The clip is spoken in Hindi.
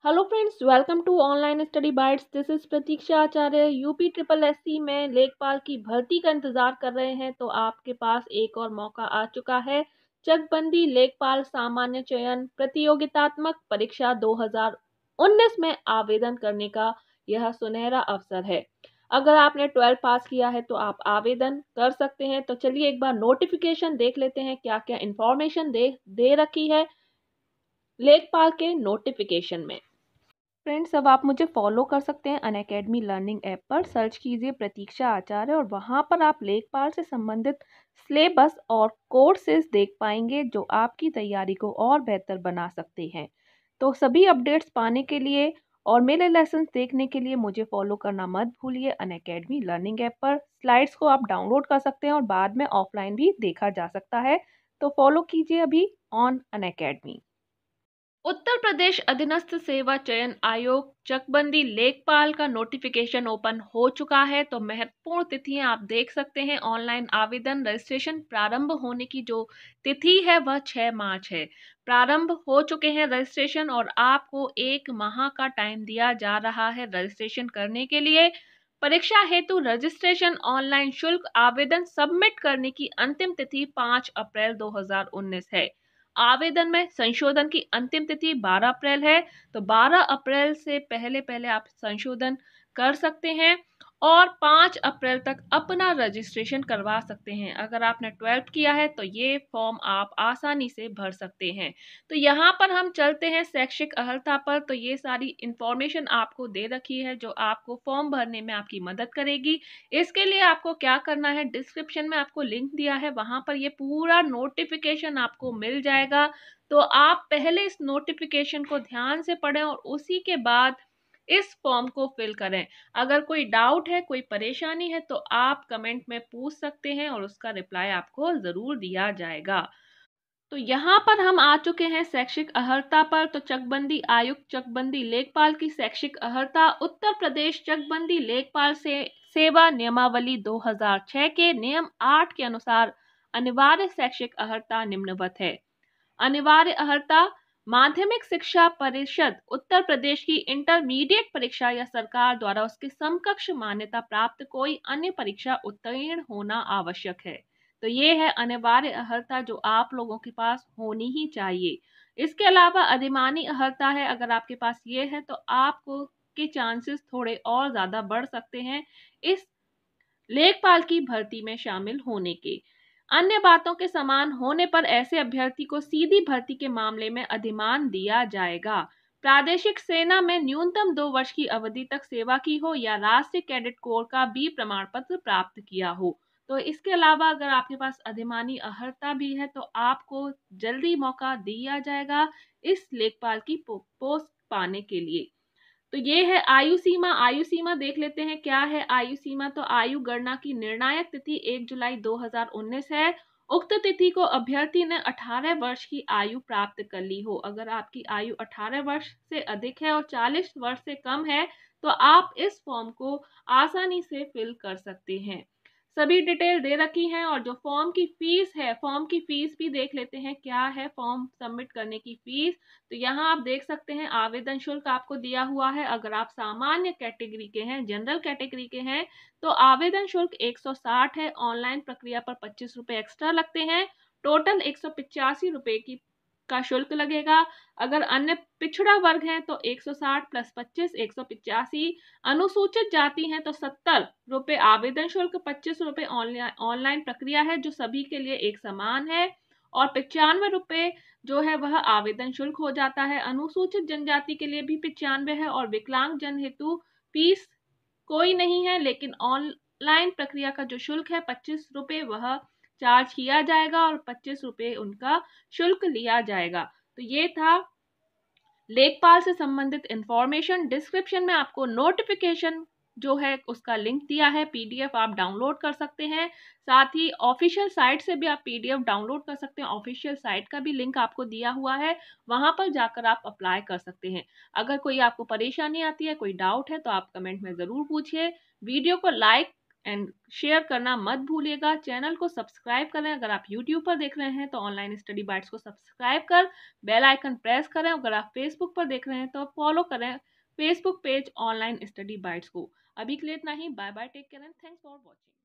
Hello friends, welcome to online study bytes. This is Pratiksha Acharya. UP triple SC में लेखपाल की भर्ती का इंतजार कर रहे हैं तो आपके पास एक और मौका आ चुका है। चकबंदी लेखपाल सामान्य चयन प्रतियोगितात्मक परीक्षा 2019 में आवेदन करने का यह सुनहरा अवसर है। अगर आपने 12 पास किया है तो आप आवेदन कर सकते हैं। तो चलिए एक बार नोटिफिकेशन देख लेते हैं, क्या क्या इंफॉर्मेशन दे रखी है लेखपाल के नोटिफिकेशन में। फ्रेंड्स, अब आप मुझे फॉलो कर सकते हैं अनअकैडमी लर्निंग ऐप पर। सर्च कीजिए प्रतीक्षा आचार्य और वहां पर आप लेखपाल से संबंधित सिलेबस और कोर्सेज देख पाएंगे जो आपकी तैयारी को और बेहतर बना सकते हैं। तो सभी अपडेट्स पाने के लिए और मेरे लेसन्स देखने के लिए मुझे फॉलो करना मत भूलिए अनअकैडमी लर्निंग ऐप पर। स्लाइड्स को आप डाउनलोड कर सकते हैं और बाद में ऑफलाइन भी देखा जा सकता है। तो फॉलो कीजिए अभी ऑन अनअकैडमी। उत्तर प्रदेश अधीनस्थ सेवा चयन आयोग चकबंदी लेखपाल का नोटिफिकेशन ओपन हो चुका है। तो महत्वपूर्ण तिथियां आप देख सकते हैं। ऑनलाइन आवेदन रजिस्ट्रेशन प्रारंभ होने की जो तिथि है वह 6 मार्च है। प्रारंभ हो चुके हैं रजिस्ट्रेशन और आपको 1 माह का टाइम दिया जा रहा है रजिस्ट्रेशन करने के लिए। परीक्षा हेतु रजिस्ट्रेशन ऑनलाइन शुल्क आवेदन सबमिट करने की अंतिम तिथि 5 अप्रैल 2019 है। आवेदन में संशोधन की अंतिम तिथि 12 अप्रैल है। तो 12 अप्रैल से पहले पहले आप संशोधन कर सकते हैं और 5 अप्रैल तक अपना रजिस्ट्रेशन करवा सकते हैं। अगर आपने 12th किया है तो ये फॉर्म आप आसानी से भर सकते हैं। तो यहाँ पर हम चलते हैं शैक्षिक अर्हता पर। तो ये सारी इंफॉर्मेशन आपको दे रखी है जो आपको फॉर्म भरने में आपकी मदद करेगी। इसके लिए आपको क्या करना है, डिस्क्रिप्शन में आपको लिंक दिया है, वहां पर ये पूरा नोटिफिकेशन आपको मिल जाएगा। तो आप पहले इस नोटिफिकेशन को ध्यान से पढ़ें और उसी के बाद इस फॉर्म को फिल करें। अगर कोई डाउट है, कोई परेशानी है तो आप कमेंट में पूछ सकते हैं और उसका रिप्लाई आपको जरूर दिया जाएगा। तो यहाँ पर हम आ चुके हैं शैक्षिक अर्हता पर। तो चकबंदी आयुक्त चकबंदी लेखपाल की शैक्षिक अर्हता उत्तर प्रदेश चकबंदी लेखपाल से सेवा नियमावली 2006 के नियम 8 के अनुसार अनिवार्य शैक्षिक अर्हता निम्नवत है। अनिवार्य अर्हता माध्यमिक शिक्षा परिषद उत्तर प्रदेश की इंटरमीडिएट परीक्षा या सरकार द्वारा उसके समकक्ष मान्यता प्राप्त कोई अन्य परीक्षा उत्तीर्ण होना आवश्यक है। तो ये है अनिवार्य अर्हता जो आप लोगों के पास होनी ही चाहिए। इसके अलावा अधिमानी अर्हता है, अगर आपके पास ये है तो आपको के चांसेस थोड़े और ज्यादा बढ़ सकते हैं इस लेखपाल की भर्ती में शामिल होने के। अन्य बातों के समान होने पर ऐसे अभ्यर्थी को सीधी भर्ती के मामले में अधिमान दिया जाएगा। प्रादेशिक सेना में न्यूनतम 2 वर्ष की अवधि तक सेवा की हो या राष्ट्रीय कैडेट कोर का बी प्रमाण पत्र प्राप्त किया हो। तो इसके अलावा अगर आपके पास अधिमानी अर्हता भी है तो आपको जल्दी मौका दिया जाएगा इस लेखपाल की पोस्ट पाने के लिए। तो ये है आयु सीमा। आयु सीमा देख लेते हैं क्या है आयु सीमा। तो आयु गणना की निर्णायक तिथि 1 जुलाई 2019 है। उक्त तिथि को अभ्यर्थी ने 18 वर्ष की आयु प्राप्त कर ली हो। अगर आपकी आयु 18 वर्ष से अधिक है और 40 वर्ष से कम है तो आप इस फॉर्म को आसानी से फिल कर सकते हैं। सभी डिटेल दे रखी हैं और जो फॉर्म की फीस है, फॉर्म की फीस भी देख लेते हैं क्या है फॉर्म सबमिट करने की फीस। तो यहाँ आप देख सकते हैं आवेदन शुल्क आपको दिया हुआ है। अगर आप सामान्य कैटेगरी के हैं, जनरल कैटेगरी के हैं तो आवेदन शुल्क 160 है। ऑनलाइन प्रक्रिया पर 25 रुपए एक्स्ट्रा लगते हैं। टोटल 185 रुपए की का शुल्क लगेगा। अगर अन्य पिछड़ा वर्ग है तो 160 प्लस 25 185। अनुसूचित जाति है तो 70 रुपए आवेदन शुल्क, 25 रुपए ऑनलाइन प्रक्रिया है जो सभी के लिए एक समान है और 95 रुपए जो है वह आवेदन शुल्क हो जाता है। अनुसूचित जनजाति के लिए भी 95 है और विकलांग जन हेतु फीस कोई नहीं है, लेकिन ऑनलाइन प्रक्रिया का जो शुल्क है 25 रुपए वह चार्ज किया जाएगा और 25 रुपए उनका शुल्क लिया जाएगा। तो ये था लेखपाल से संबंधित इंफॉर्मेशन। डिस्क्रिप्शन में आपको नोटिफिकेशन जो है उसका लिंक दिया है, पीडीएफ आप डाउनलोड कर सकते हैं। साथ ही ऑफिशियल साइट से भी आप पीडीएफ डाउनलोड कर सकते हैं। ऑफिशियल साइट का भी लिंक आपको दिया हुआ है, वहां पर जाकर आप अप्लाई कर सकते हैं। अगर कोई आपको परेशानी आती है, कोई डाउट है तो आप कमेंट में जरूर पूछिए। वीडियो को लाइक एंड शेयर करना मत भूलिएगा। चैनल को सब्सक्राइब करें। अगर आप यूट्यूब पर देख रहे हैं तो ऑनलाइन स्टडी बाइट्स को सब्सक्राइब कर बेल आइकन प्रेस करें। अगर आप फेसबुक पर देख रहे हैं तो फॉलो करें Facebook page online study bytes को। अभी के लिए इतना ही। Bye bye, take care and thanks for watching.